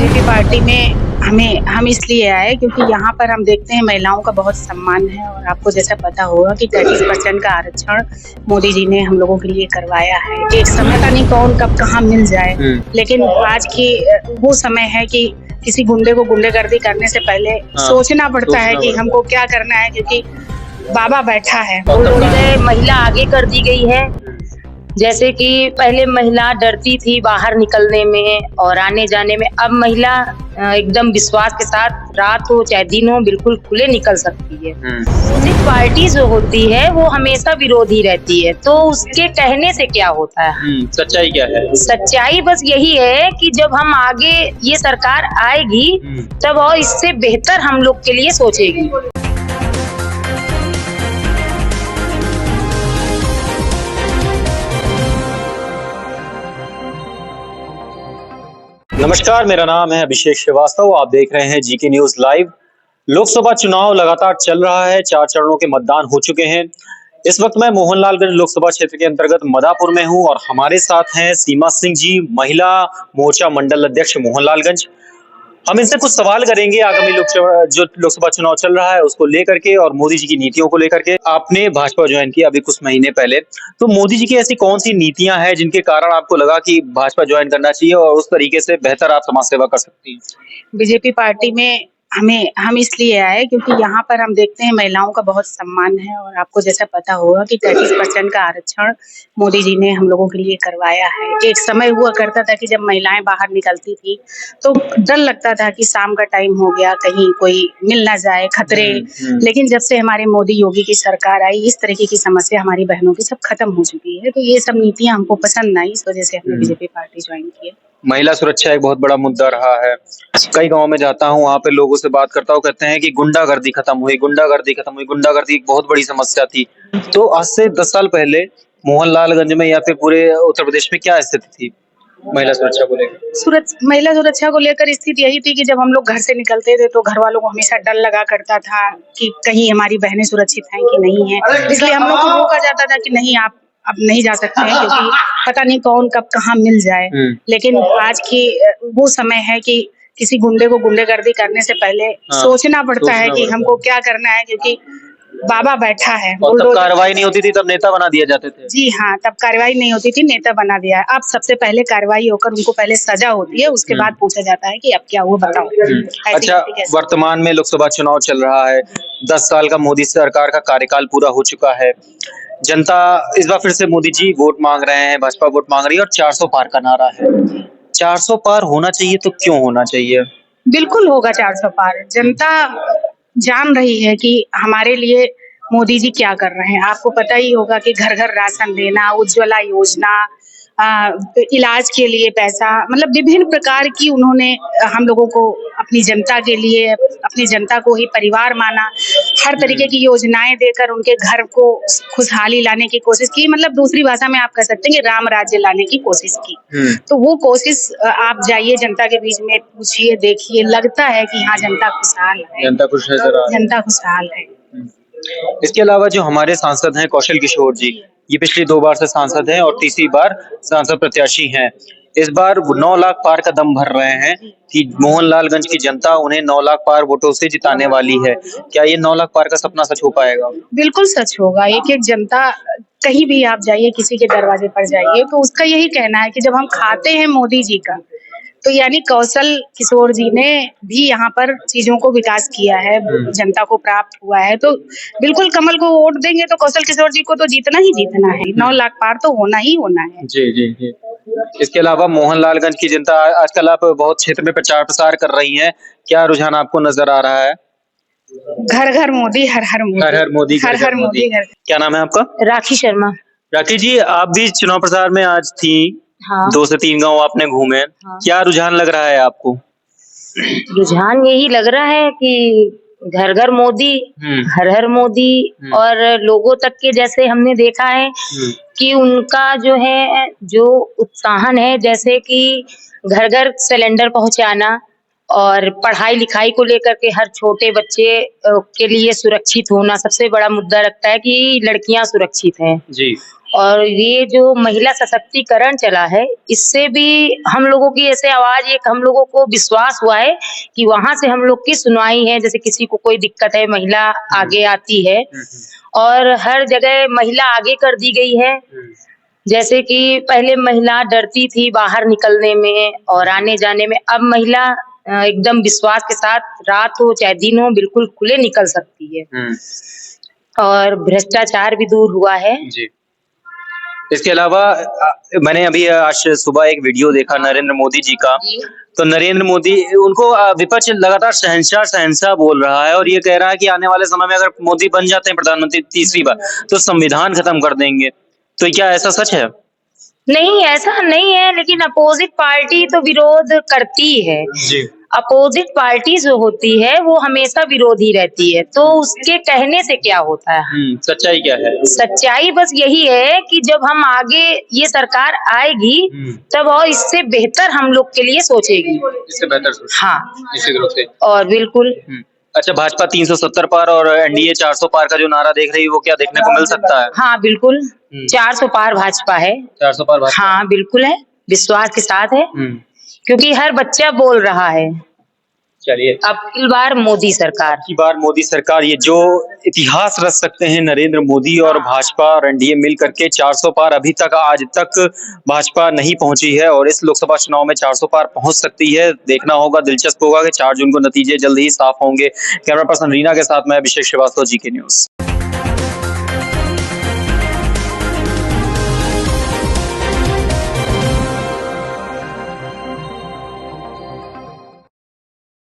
BJP party में हम इसलिए आए क्योंकि यहाँ पर हम देखते हैं महिलाओं का बहुत सम्मान है और आपको जैसा पता होगा कि 33% का आरक्षण मोदी जी ने हम लोगों के लिए करवाया है। एक समय का नहीं कौन कब कहाँ मिल जाए, लेकिन आज की वो समय है कि किसी गुंडे को गुंडेगर्दी करने से पहले सोचना पड़ता है कि हमको क्या करना है, क्योंकि बाबा बैठा है। महिला आगे कर दी गई है। जैसे कि पहले महिला डरती थी बाहर निकलने में और आने जाने में, अब महिला एकदम विश्वास के साथ रात हो चाहे दिन हो बिल्कुल खुले निकल सकती है। सिर्फ पार्टी जो होती है वो हमेशा विरोधी रहती है, तो उसके कहने से क्या होता है? सच्चाई क्या है? सच्चाई बस यही है कि जब हम आगे ये सरकार आएगी तब और इससे बेहतर हम लोग के लिए सोचेगी। नमस्कार, मेरा नाम है अभिषेक श्रीवास्तव। आप देख रहे हैं जीके न्यूज लाइव। लोकसभा चुनाव लगातार चल रहा है, 4 चरणों के मतदान हो चुके हैं। इस वक्त मैं मोहनलालगंज लोकसभा क्षेत्र के अंतर्गत मदापुर में हूं और हमारे साथ हैं सीमा सिंह जी, महिला मोर्चा मंडल अध्यक्ष मोहनलालगंज। हम इनसे कुछ सवाल करेंगे आगामी लोकसभा चुनाव चल रहा है उसको लेकर के और मोदी जी की नीतियों को लेकर के। आपने भाजपा ज्वाइन किया अभी कुछ महीने पहले, तो मोदी जी की ऐसी कौन सी नीतियां हैं जिनके कारण आपको लगा कि भाजपा ज्वाइन करना चाहिए और उस तरीके से बेहतर आप समाज सेवा कर सकती हैं? बीजेपी पार्टी में हम इसलिए आए क्योंकि यहाँ पर हम देखते हैं महिलाओं का बहुत सम्मान है और आपको जैसा पता होगा कि 33% का आरक्षण मोदी जी ने हम लोगों के लिए करवाया है। एक समय हुआ करता था कि जब महिलाएं बाहर निकलती थी तो डर लगता था कि शाम का टाइम हो गया, कहीं कोई मिल ना जाए, खतरे। लेकिन जब से हमारे मोदी योगी की सरकार आई, इस तरीके की समस्या हमारी बहनों की सब खत्म हो चुकी है। तो ये सब नीतियां हमको पसंद आई, इस वजह से हमने बीजेपी पार्टी ज्वाइन की है। महिला सुरक्षा एक बहुत बड़ा मुद्दा रहा है। कई गांव में जाता हूं, वहां पे लोगों से बात करता हूं, कहते हैं कि गुंडागर्दी खत्म हुई, गुंडागर्दी खत्म हुई। गुंडागर्दी एक बहुत बड़ी समस्या थी। तो आज से 10 साल पहले मोहनलालगंज में या फिर पूरे उत्तर प्रदेश में क्या स्थिति थी महिला सुरक्षा को लेकर? महिला सुरक्षा को लेकर स्थिति यही थी कि जब हम लोग घर से निकलते थे तो घर वालों को हमेशा डर लगा करता था कि कहीं हमारी बहनें सुरक्षित हैं कि नहीं है। इसलिए हम लोग को रोका जाता था कि नहीं, आप अब नहीं जा सकते हैं क्योंकि पता नहीं कौन कब कहाँ मिल जाए। लेकिन आज की वो समय है कि किसी गुंडे को गुंडेगर्दी करने से पहले सोचना पड़ता है कि हमको क्या करना है, क्योंकि बाबा बैठा है। और तब कार्रवाई नहीं होती थी, तब नेता बना दिए जाते थे। जी हाँ, तब कार्रवाई नहीं होती थी, नेता बना दिया है। अब सबसे पहले कार्रवाई होकर उनको पहले सजा होती है, उसके बाद पूछा जाता है कि अब क्या हुआ बताओ। अच्छा, वर्तमान में लोकसभा चुनाव चल रहा है, 10 साल का मोदी सरकार का कार्यकाल पूरा हो चुका है। जनता इस बार फिर से मोदी जी वोट मांग रहे हैं, भाजपा वोट मांग रही है और 400 पार का नारा है। 400 पार होना चाहिए तो क्यों होना चाहिए? बिल्कुल होगा 400 पार। जनता जान रही है कि हमारे लिए मोदी जी क्या कर रहे हैं। आपको पता ही होगा कि घर घर राशन देना, उज्ज्वला योजना, इलाज के लिए पैसा, मतलब विभिन्न प्रकार की उन्होंने हम लोगों को, अपनी जनता के लिए, अपनी जनता को ही परिवार माना। हर तरीके की योजनाएं देकर उनके घर को खुशहाली लाने की कोशिश की। मतलब दूसरी भाषा में आप कह सकते हैं कि राम राज्य लाने की कोशिश की। तो वो कोशिश, आप जाइए जनता के बीच में, पूछिए, देखिए, लगता है कि हाँ जनता खुशहाल है, जनता खुश है, जनता खुशहाल है। इसके अलावा जो हमारे सांसद हैं कौशल किशोर जी, ये पिछली 2 बार से सांसद हैं और तीसरी बार सांसद प्रत्याशी हैं। इस बार 9 लाख पार का दम भर रहे हैं कि मोहनलालगंज की जनता उन्हें 9 लाख पार वोटों से जिताने वाली है। क्या ये 9 लाख पार का सपना सच हो पाएगा? बिल्कुल सच होगा। एक जनता, कहीं भी आप जाइए, किसी के दरवाजे पर जाइए, तो उसका यही कहना है कि जब हम खाते हैं मोदी जी का, तो यानी कौशल किशोर जी ने भी यहाँ पर चीजों को विकास किया है, जनता को प्राप्त हुआ है। तो बिल्कुल कमल को वोट देंगे तो कौशल किशोर जी को तो जीतना ही जीतना है। 9 लाख पार तो होना ही होना है। जी जी जी। इसके अलावा मोहनलालगंज की जनता, आजकल आप बहुत क्षेत्र में प्रचार प्रसार कर रही हैं, क्या रुझान आपको नजर आ रहा है? घर घर मोदी, हर हर मोदी, हर हर मोदी, हर हर मोदी। क्या नाम है आपका? राखी शर्मा। राखी जी, आप भी चुनाव प्रचार में आज थी। हाँ। 2 से 3 गांव आपने घूमे। हाँ। क्या रुझान लग रहा है आपको? रुझान यही लग रहा है कि घर घर मोदी, हर हर मोदी, और लोगों तक के जैसे हमने देखा है कि उनका जो है, जो उत्साहन है, जैसे कि घर घर सिलेंडर पहुंचाना, और पढ़ाई लिखाई को लेकर के हर छोटे बच्चे के लिए सुरक्षित होना सबसे बड़ा मुद्दा रखता है कि लड़कियां सुरक्षित हैं। जी। और ये जो महिला सशक्तिकरण चला है, इससे भी हम लोगों की ऐसे आवाज एक हम लोगों को विश्वास हुआ है कि वहां से हम लोग की सुनवाई है। जैसे किसी को कोई दिक्कत है, महिला आगे आती है और हर जगह महिला आगे कर दी गई है। जैसे कि पहले महिला डरती थी बाहर निकलने में और आने जाने में, अब महिला एकदम विश्वास के साथ रात हो चाहे दिन हो बिल्कुल खुले निकल सकती है। और भ्रष्टाचार भी दूर हुआ है। जी। इसके अलावा मैंने अभी आज सुबह एक वीडियो देखा नरेंद्र मोदी जी का, तो नरेंद्र मोदी उनको विपक्ष लगातार शहंशाह शहंशाह बोल रहा है और ये कह रहा है कि आने वाले समय में अगर मोदी बन जाते हैं प्रधानमंत्री तीसरी बार तो संविधान खत्म कर देंगे। तो क्या ऐसा सच है? नहीं, ऐसा नहीं है, लेकिन अपोजिट पार्टी तो विरोध करती है। जी। अपोजिट पार्टी जो होती है वो हमेशा विरोधी रहती है, तो उसके कहने से क्या होता है? सच्चाई क्या है? सच्चाई बस यही है कि जब हम आगे ये सरकार आएगी तब और इससे बेहतर हम लोग के लिए सोचेगी। इससे बेहतर हाँ, निश्चित रूप से। और बिल्कुल। अच्छा, भाजपा 370 पार और एनडीए 400 पार का जो नारा देख रही है वो क्या देखने को मिल सकता है? हाँ बिल्कुल, 400 पार भाजपा है। 400 पार भाजपा? हाँ बिल्कुल है, विश्वास के साथ है, क्योंकि हर बच्चा बोल रहा है। चलिए, अब की बार मोदी सरकार, की बार मोदी सरकार, ये जो इतिहास रच सकते हैं नरेंद्र मोदी और भाजपा और एनडीए मिल करके 400 पार अभी तक आज तक भाजपा नहीं पहुंची है और इस लोकसभा चुनाव में 400 पार पहुंच सकती है। देखना होगा, दिलचस्प होगा कि 4 जून को नतीजे जल्द ही साफ होंगे। कैमरा पर्सन रीना के साथ मैं अभिषेक श्रीवास्तव, जीके न्यूज।